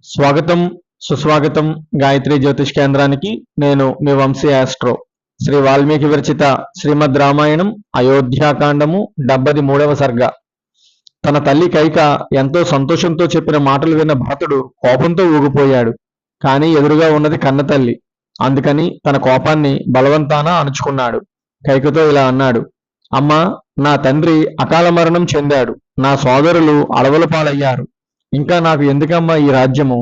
స్వాగతం సుస్వాగతం గాయత్రి జ్యోతిష్ కేంద్రానికి. నేను మీ వంశీ ఆస్ట్రో. శ్రీ వాల్మీకి విరచిత శ్రీమద్ రామాయణం అయోధ్యాకాండము 73వ సర్గ. తన తల్లి కైక ఎంతో సంతోషంతో చెప్పిన మాటలు విన్న భరతుడు కోపంతో ఊగిపోయాడు. కానీ ఎదురుగా ఉన్నది కన్న తల్లి. అందుకని తన కోపాన్ని బలవంతాన అణుచుకున్నాడు. కైకతో ఇలా అన్నాడు: అమ్మా, నా తండ్రి అకాల మరణం చెందాడు. నా సోదరులు అడవుల పాలయ్యారు. ఇంకా నాకు ఎందుకమ్మా ఈ రాజ్యము?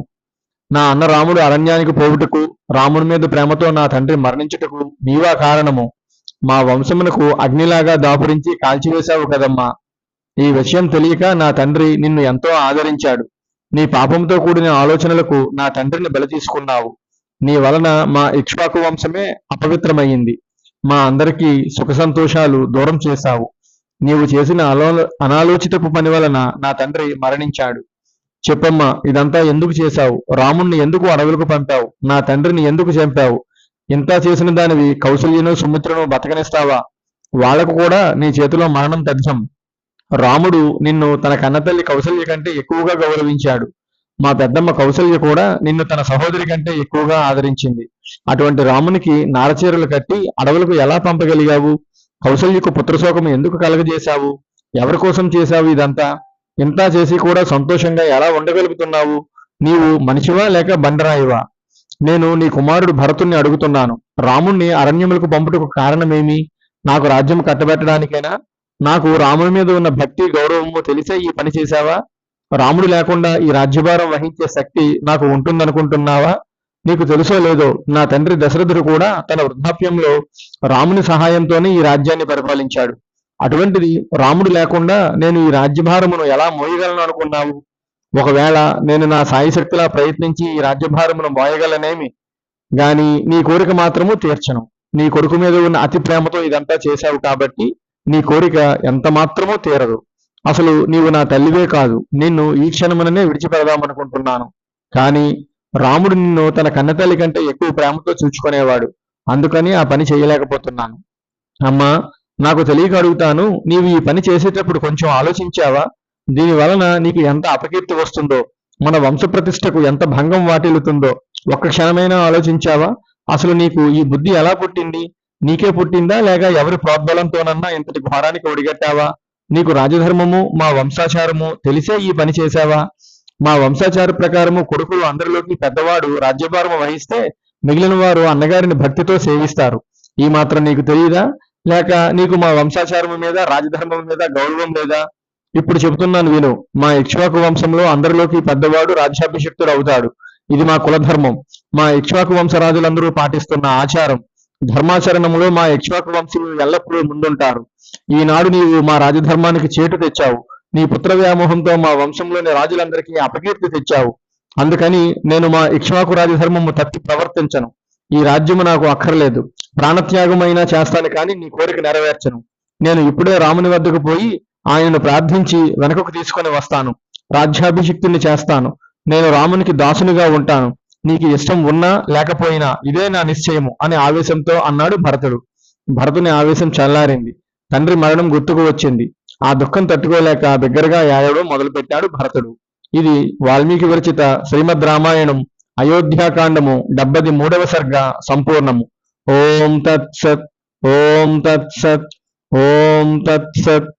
నా అన్న రాముడు అరణ్యానికి పోవుటకు, రాముని మీద ప్రేమతో నా తండ్రి మరణించుటకు నీవా కారణము. మా వంశమునకు అగ్నిలాగా దాపురించి కాల్చివేశావు కదమ్మా. ఈ విషయం తెలియక నా తండ్రి నిన్ను ఎంతో ఆదరించాడు. నీ పాపంతో కూడిన ఆలోచనలకు నా తండ్రిని బలి తీసుకున్నావు. నీ వలన మా ఇక్ష్వాకు వంశమే అపవిత్రమయ్యింది. మా అందరికీ సుఖ సంతోషాలు దూరం చేశావు. నీవు చేసిన అనాలోచితపు పని వలన నా తండ్రి మరణించాడు. చెప్పమ్మా, ఇదంతా ఎందుకు చేశావు? రాముణ్ణి ఎందుకు అడవులకు పంపావు? నా తండ్రిని ఎందుకు చంపావు? ఇంత చేసిన దానివి కౌసల్యను సుమిత్రను బతకనిస్తావా? వాళ్లకు కూడా నీ చేతిలో మరణం తథ్యం. రాముడు నిన్ను తన కన్నతల్లి కౌసల్య కంటే ఎక్కువగా గౌరవించాడు. మా పెద్దమ్మ కౌసల్య కూడా నిన్ను తన సహోదరి కంటే ఎక్కువగా ఆదరించింది. అటువంటి రామునికి నారచీరలు కట్టి అడవులకు ఎలా పంపగలిగావు? కౌసల్యకు పుత్రశోకం ఎందుకు కలగజేశావు? ఎవరి కోసం చేశావు ఇదంతా? ఇంత చేసి కూడా సంతోషంగా ఎలా ఉండగలుగుతున్నావు? నీవు మనిషివా లేక బండరాయివా? నేను నీ కుమారుడు భరతుణ్ణి అడుగుతున్నాను. రాముణ్ణి అరణ్యములకు పంపుటకు కారణమేమి? నాకు రాజ్యం కట్టబెట్టడానికైనా? నాకు రాముని మీద ఉన్న భక్తి గౌరవము తెలిసే ఈ పని చేశావా? రాముడు లేకుండా ఈ రాజ్యభారం వహించే శక్తి నాకు ఉంటుందనుకుంటున్నావా? నీకు తెలుసో లేదో, నా తండ్రి దశరథుడు కూడా తన వృద్ధాప్యంలో రాముని సహాయంతోనే ఈ రాజ్యాన్ని పరిపాలించాడు. అటువంటిది రాముడు లేకుండా నేను ఈ రాజ్యభారమును ఎలా మోయగలను అనుకున్నావు? ఒకవేళ నేను నా సాయశక్తిలా ప్రయత్నించి ఈ రాజ్యభారమును మోయగలనేమి గాని నీ కోరిక మాత్రము తీర్చను. నీ కొడుకు మీద ఉన్న అతి ప్రేమతో ఇదంతా చేశావు కాబట్టి నీ కోరిక ఎంత మాత్రమూ తీరదు. అసలు నీవు నా తల్లివే కాదు, నిన్ను ఈ క్షణముననే విడిచిపెడదామనుకుంటున్నాను. కానీ రాముడు నిన్ను తన కన్నతల్లి కంటే ఎక్కువ ప్రేమతో చూచుకునేవాడు. అందుకని ఆ పని చేయలేకపోతున్నాను. అమ్మా, నాకు తెలియక అడుగుతాను, నీవు ఈ పని చేసేటప్పుడు కొంచెం ఆలోచించావా? దీని వలన నీకు ఎంత అపకీర్తి వస్తుందో, మన వంశప్రతిష్టకు ఎంత భంగం వాటిల్లుతుందో ఒక్క క్షణమైనా ఆలోచించావా? అసలు నీకు ఈ బుద్ధి ఎలా పుట్టింది? నీకే పుట్టిందా లేక ఎవరి ప్రోద్బలంతోనన్నా ఇంతటి ఘోరానికి ఒడిగట్టావా? నీకు రాజధర్మము, మా వంశాచారము తెలిసే ఈ పని చేశావా? మా వంశాచార ప్రకారము కొడుకులు అందరిలోకి పెద్దవాడు రాజ్యభారము వహిస్తే మిగిలిన వారు అన్నగారిని భక్తితో సేవిస్తారు. ఈ మాత్రం నీకు తెలియదా? లేక నీకు మా వంశాచారము మీద, రాజధర్మం మీద గౌరవం లేదా? ఇప్పుడు చెబుతున్నాను విను. మా ఇక్ష్వాకు వంశంలో అందరిలోకి పెద్దవాడు రాజ్యాభిషిక్తుడు అవుతాడు. ఇది మా కులధర్మం. మా ఇక్ష్వాకు వంశరాజులందరూ పాటిస్తున్న ఆచారం. ధర్మాచరణములో మా ఇక్ష్వాకు వంశీయులు ఎల్లప్పుడూ ముందుంటారు. ఈనాడు నీవు మా రాజధర్మానికి చేటు తెచ్చావు. నీ పుత్ర వ్యామోహంతో మా వంశంలోని రాజులందరికీ అపకీర్తి తెచ్చావు. అందుకని నేను మా ఇక్ష్వాకు రాజధర్మము తప్పి ప్రవర్తించను. ఈ రాజ్యము నాకు అక్కర్లేదు. ప్రాణత్యాగమైనా చేస్తాను కానీ నీ కోరిక నెరవేర్చను. నేను ఇప్పుడే రాముని వద్దకు పోయి ఆయనను ప్రార్థించి వెనకకు తీసుకొని వస్తాను. రాజ్యాభిషిక్తుని చేస్తాను. నేను రామునికి దాసునిగా ఉంటాను. నీకు ఇష్టం ఉన్నా లేకపోయినా ఇదే నా నిశ్చయము అని ఆవేశంతో అన్నాడు భరతుడు. భరతుని ఆవేశం చల్లారింది. తండ్రి మరణం గుర్తుకు వచ్చింది. ఆ దుఃఖం తట్టుకోలేక బిగ్గరగా ఏడవడం మొదలుపెట్టాడు భరతుడు. ఇది వాల్మీకి విరచిత శ్రీమద్ రామాయణం అయోధ్యాకాండము 73వ సర్గ సంపూర్ణము. ఓం తత్సత్. ఓం తత్సత్. ఓం తత్సత్.